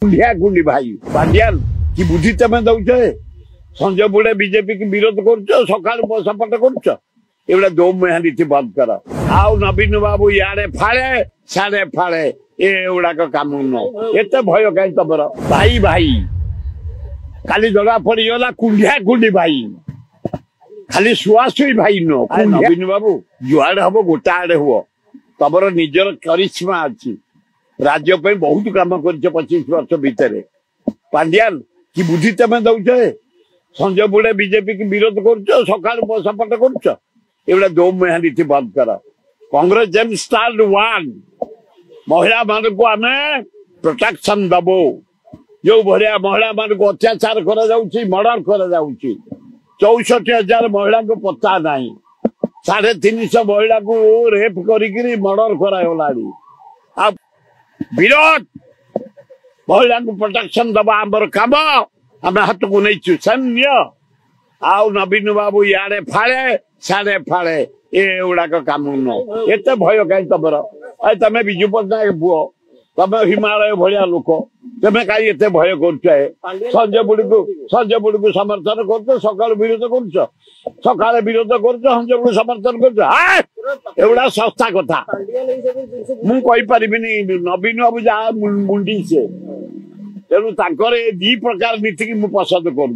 कुंडी भाई पांड्यान की बुद्धि तमें दौच संजय बुढ़े बीजेपी की विरोध कर सपोर्ट कर दो नीति बंद कर आउ नवीन बाबू इे फाड़े साड़े फाड़े एगुड़ाक कम न एत भय कहीं तुम भाई भाई खाली जना पड़गला कुंडी भाई खाली शुआशुई भाई नो नवीन बाबू जुआड़े हम गोटा आड़े हुआ तुम निजर करिश्मा अच्छी राज्य पे बहुत काम कर 25 वर्ष भितर पांड्यान की बुद्धि तमें दौच संजय बुढ़े बीजेपी की विरोध कर सपोर्ट कर दो नीति बंद कर कांग्रेस जेम स्टार्ट वन महिला मान को आम प्रोटेक्शन दबो जो भाया महिला मान को अत्याचार मर्डर कर 64,000 महिला को पता ना 350 महिला को रेप करी मर्डर कराला विरोध महिला को प्रोटेक्शन दबा आमर कम आम हाथ को नहीं सैन्य आउ नवीन बाबू इे फाड़े साड़े फाड़े एगुड़ाक कम न एत भय कहीं तुम तमें विजु पट्टनायक पुओ तुम हिमालय भाया लोक तुम्हें कहीं एत भय कर संजय बुढ़ी को समर्थन कर सका विरोध कर सका विरोध कर संजय बुढ़ी समर्थन कर सस्ता कथा मुझे नवीन बाबू जहाँ मुंडी से तेणु दी प्रकार नीति की मुझे पसंद कर।